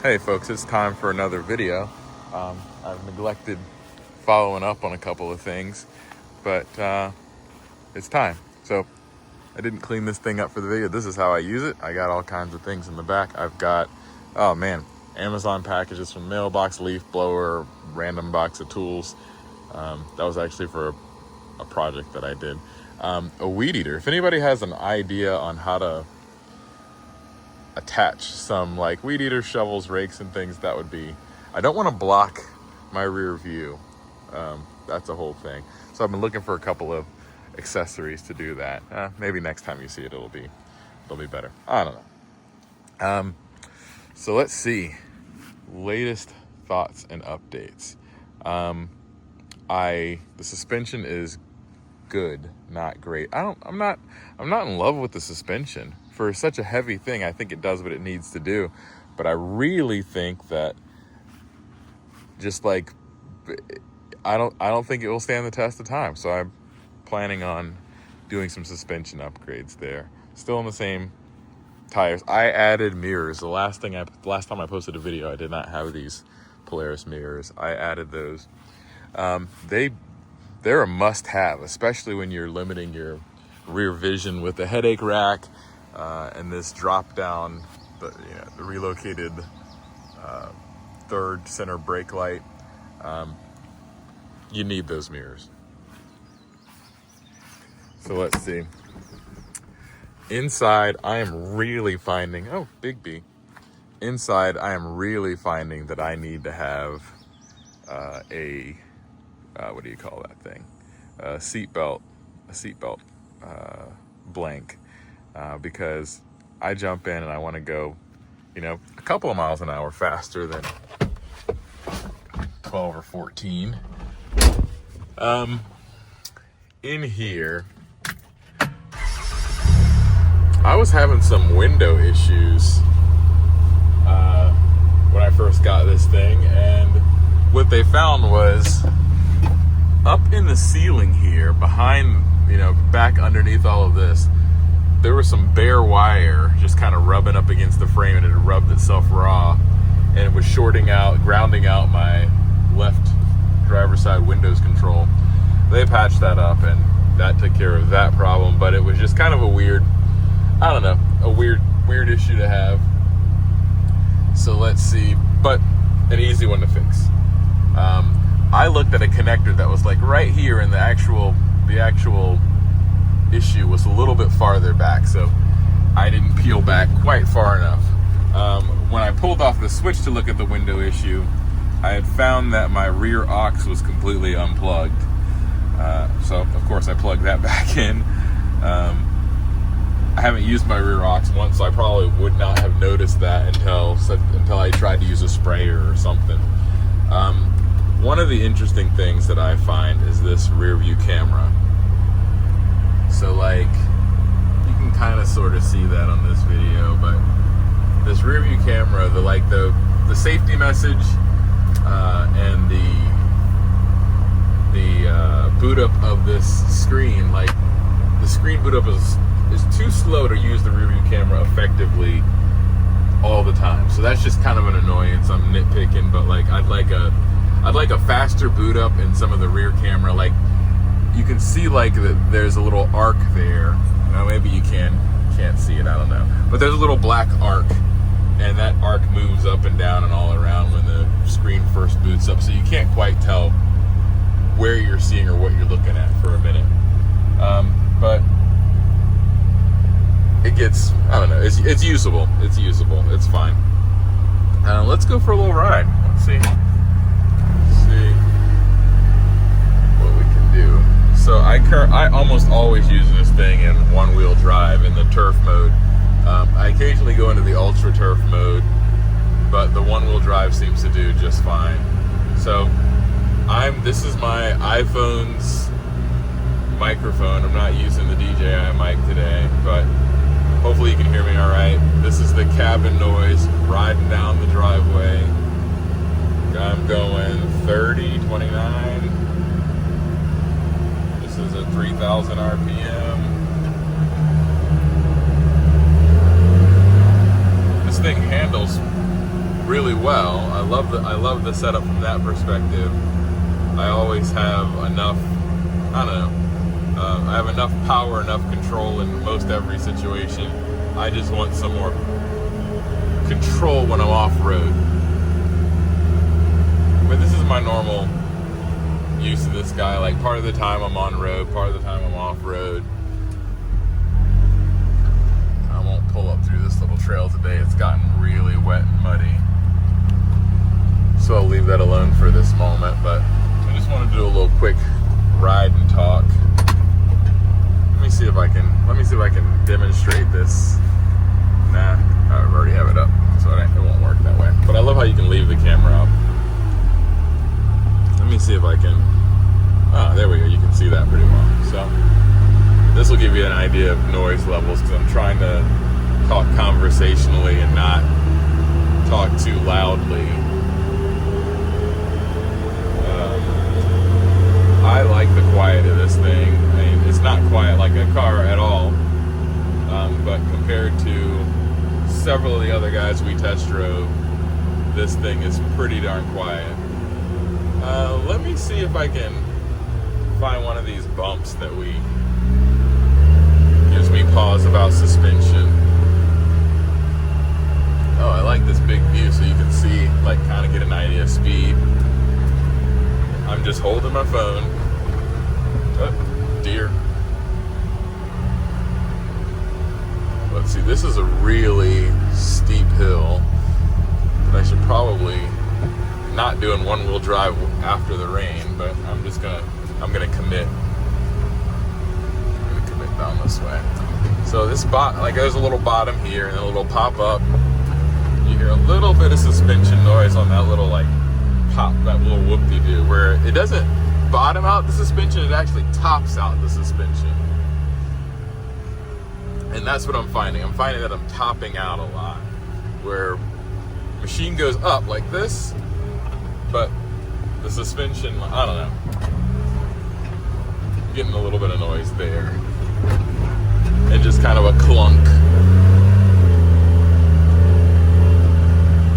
Hey folks, it's time for another video. I've neglected following up on a couple of things, but it's time. So I didn't clean this thing up for the video. This is how I use it. I got all kinds of things in the back. I've got, oh man, Amazon packages from mailbox, leaf blower, random box of tools. That was actually for a project that I did. A weed eater. If anybody has an idea on how to attach some like weed eater shovels, rakes, and things, that would be. I don't want to block my rear view. That's a whole thing. So I've been looking for a couple of accessories to do that. Maybe next time you see it, it'll be better. I don't know. So let's see. Latest thoughts and updates. The suspension is good, not great. I'm not in love with the suspension. For such a heavy thing, I think it does what it needs to do, but I really think that just like I don't think it will stand the test of time. So I'm planning on doing some suspension upgrades there. Still in the same tires. I added mirrors. The last time I posted a video, I did not have these Polaris mirrors. I added those. They're a must-have, especially when you're limiting your rear vision with the headache rack. And this drop down, the relocated third center brake light. You need those mirrors. So let's see. Inside, I am really finding, Big B. Inside, I am really finding that I need to have what do you call that thing? A seatbelt blank. Because I jump in and I want to go, a couple of miles an hour faster than 12 or 14. In here, I was having some window issues when I first got this thing, and what they found was up in the ceiling here, behind, back underneath all of this, there was some bare wire just kind of rubbing up against the frame, and it had rubbed itself raw, and it was grounding out my left driver's side windows control. They patched that up, and that took care of that problem, but it was just kind of a weird issue to have. So let's see, but an easy one to fix. I looked at a connector that was like right here, and the actual issue was a little bit farther back, so I didn't peel back quite far enough. When I pulled off the switch to look at the window issue, I had found that my rear aux was completely unplugged. So of course I plugged that back in. I haven't used my rear aux once, so I probably would not have noticed that until I tried to use a sprayer or something. One of the interesting things that I find is this rear view camera. So like, you can kind of sort of see that on this video, but this rear view camera, the safety message and the boot up of this screen, like the screen boot up is too slow to use the rear view camera effectively all the time. So that's just kind of an annoyance. I'm nitpicking, but like I'd like a faster boot up in some of the rear camera. Like, you can see like that there's a little arc there. Well, maybe you can't see it, I don't know. But there's a little black arc, and that arc moves up and down and all around when the screen first boots up, so you can't quite tell where you're seeing or what you're looking at for a minute. But it gets, I don't know, it's usable. It's usable. It's fine. Let's go for a little ride. Let's see what we can do. So I almost always use this thing in one-wheel drive in the turf mode. I occasionally go into the ultra turf mode, but the one-wheel drive seems to do just fine. So this is my iPhone's microphone. I'm not using the DJI mic today, but hopefully you can hear me all right. This is the cabin noise riding down the driveway. I'm going 30, 29. This is a 3,000 RPM. This thing handles really well. I love the setup from that perspective. I always have enough, I don't know, I have enough power, enough control in most every situation. I just want some more control when I'm off-road. But this is my normal use of this guy. Like, part of the time I'm on road, part of the time I'm off-road. I won't pull up through this little trail today. It's gotten really wet and muddy. So I'll leave that alone for this moment, but I just want to do a little quick ride and talk. Let me see if I can demonstrate this. Nah, I already have it up, so it won't work that way. But I love how you can leave the camera up. Let me see if I can. Oh, there we go. You can see that pretty well. So this will give you an idea of noise levels, because I'm trying to talk conversationally and not talk too loudly. I like the quiet of this thing. I mean, it's not quiet like a car at all, but compared to several of the other guys we test drove, this thing is pretty darn quiet. Let me see if I can find one of these bumps that gives me pause about suspension. Oh, I like this big view so you can see, like, kind of get an idea of speed. I'm just holding my phone. Oh, deer. Let's see, this is a really steep hill that I should probably not do in one-wheel drive after the rain, but I'm gonna commit. I'm gonna commit down this way. So this there's a little bottom here and a little pop up. You hear a little bit of suspension noise on that little pop, that little whoop-de-doo, where it doesn't bottom out the suspension, it actually tops out the suspension. And that's what I'm finding. I'm finding that I'm topping out a lot, where machine goes up like this, but the suspension, I don't know, getting a little bit of noise there, and just kind of a clunk.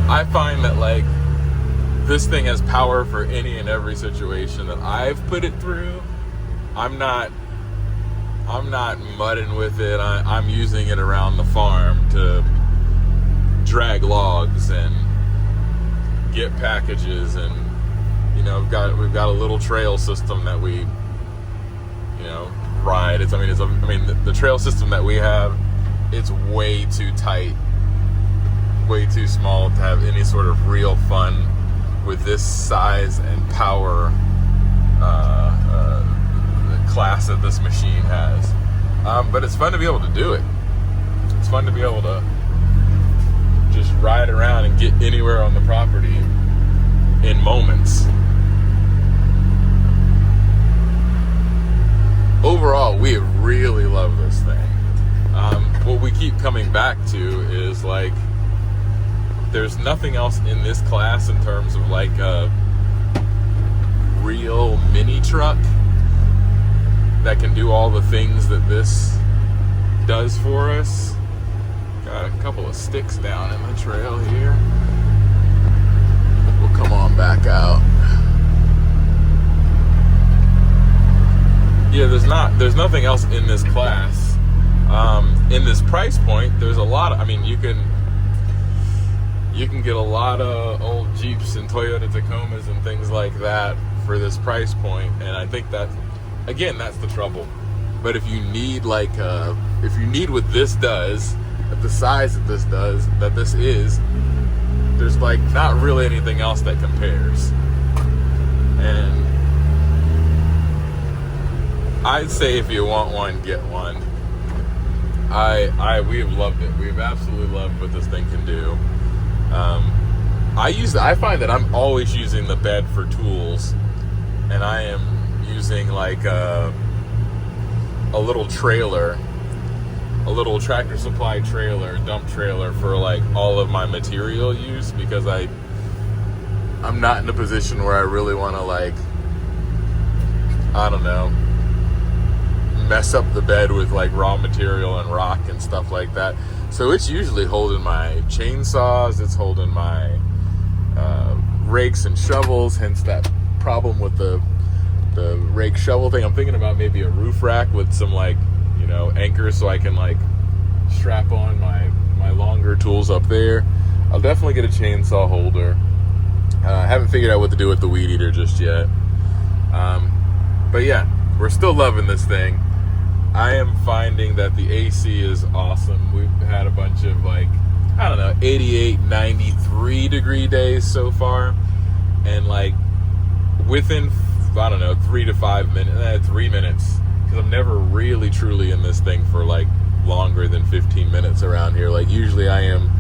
I find that this thing has power for any and every situation that I've put it through. I'm not mudding with it. I'm using it around the farm to drag logs and get packages, and we've got a little trail system that we ride. The trail system that we have, it's way too tight, way too small to have any sort of real fun with this size and power class that this machine has. But it's fun to be able to do it. It's fun to be able to just ride around and get anywhere on the property in moments. Overall, we really love this thing. What we keep coming back to is there's nothing else in this class in terms of a real mini truck that can do all the things that this does for us. Got a couple of sticks down in the trail here. We'll come on back out. Yeah, there's nothing else in this class. In this price point, there's a lot of, you can get a lot of old Jeeps and Toyota Tacomas and things like that for this price point, and I think that, again, that's the trouble. But if you need if you need what this does, at the size that this is, there's not really anything else that compares. And I'd say if you want one, get one. We have loved it. We've absolutely loved what this thing can do. I find that I'm always using the bed for tools, and I am using a little trailer, a little Tractor Supply trailer, dump trailer for all of my material use, because I'm not in a position where I really want to I don't know, mess up the bed with raw material and rock and stuff like that. So it's usually holding my chainsaws, it's holding my rakes and shovels, hence that problem with the rake shovel thing. I'm thinking about maybe a roof rack with some, like, you know, anchors so I can, like, strap on my longer tools up there. I'll definitely get a chainsaw holder. I haven't figured out what to do with the weed eater just yet. But yeah, we're still loving this thing. I am finding that the AC is awesome. We've had a bunch of, like, I don't know, 88, 93 degree days so far. And, like, within, I don't know, 3 to 5 minutes, 3 minutes, because I'm never really truly in this thing for, like, longer than 15 minutes around here. Like, usually I am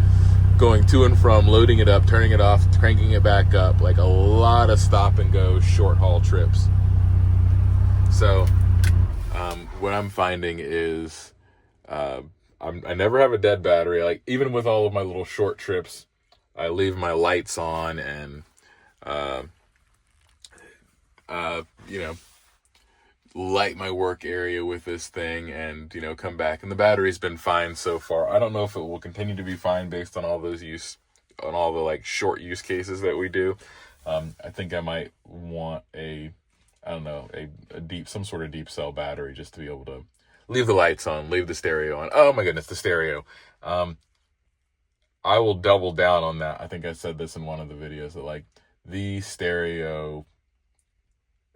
going to and from, loading it up, turning it off, cranking it back up, like a lot of stop and go short haul trips. So what I'm finding is I never have a dead battery. Like, even with all of my little short trips, I leave my lights on and you know, light my work area with this thing and, you know, come back. And the battery's been fine so far. I don't know if it will continue to be fine based on all those on all the, like, short use cases that we do. I think I might want some sort of deep cell battery just to be able to leave the lights on, leave the stereo on. Oh my goodness, the stereo. I will double down on that. I think I said this in one of the videos that, like, the stereo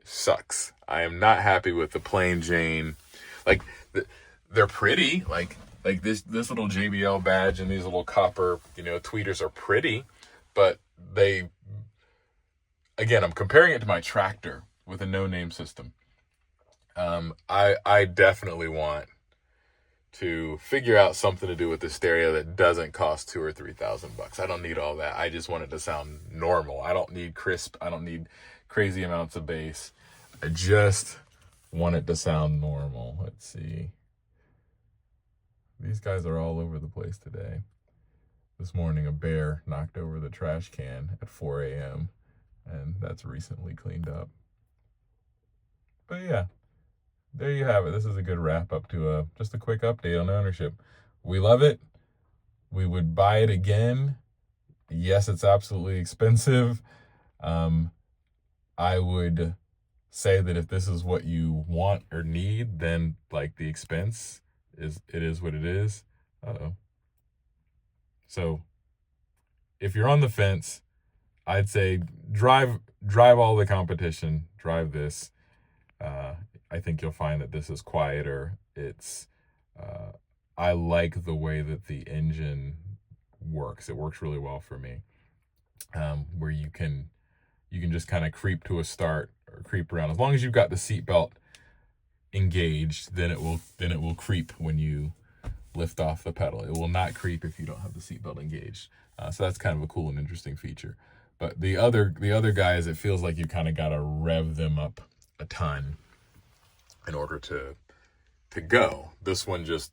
sucks. I am not happy with the plain Jane. Like, they're pretty. Like this little JBL badge and these little copper, you know, tweeters are pretty, but again, I'm comparing it to my tractor with a no-name system. I definitely want to figure out something to do with the stereo that doesn't cost $2,000 or $3,000. I don't need all that. I just want it to sound normal. I don't need crisp. I don't need crazy amounts of bass. I just want it to sound normal. Let's see. These guys are all over the place today. This morning, a bear knocked over the trash can at 4 a.m. and that's recently cleaned up. But yeah, there you have it. This is a good wrap up to just a quick update on ownership. We love it. We would buy it again. Yes, it's absolutely expensive. I would say that if this is what you want or need, then, like, the expense is what it is. So if you're on the fence, I'd say drive all the competition, drive this. I think you'll find that this is quieter. I like the way that the engine works. It works really well for me. Where you can just kind of creep to a start or creep around. As long as you've got the seatbelt engaged, then it will creep when you lift off the pedal. It will not creep if you don't have the seatbelt engaged. So that's kind of a cool and interesting feature. But the other guys, it feels like you kind of got to rev them up a ton in order to go. This one just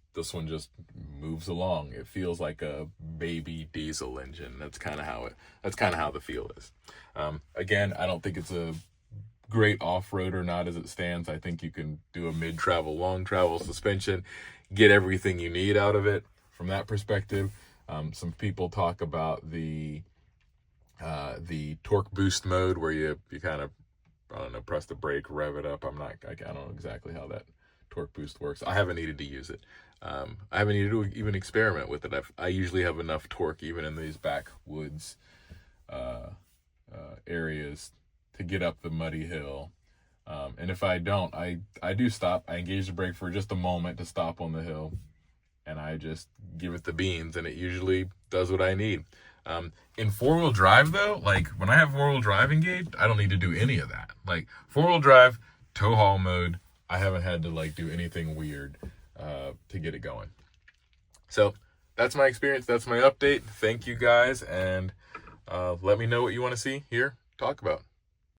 moves along. It feels like a baby diesel engine. That's kind of how the feel is. Again, I don't think it's a great off-road or not as it stands. I think you can do a mid-travel, long-travel suspension, get everything you need out of it from that perspective. Some people talk about the torque boost mode where you kind of, I don't know, press the brake, rev it up. I don't know exactly how that torque boost works. I haven't needed to use it. I haven't needed to even experiment with it. I usually have enough torque even in these backwoods areas to get up the muddy hill. And if I don't, I do stop. I engage the brake for just a moment to stop on the hill, and I just give it the beans, and it usually does what I need. In four-wheel drive, though, like, when I have four-wheel drive engaged, I don't need to do any of that. Like, four-wheel drive, tow haul mode, I haven't had to, like, do anything weird to get it going. So that's my experience. That's my update. Thank you, guys, and let me know what you want to see here talk about.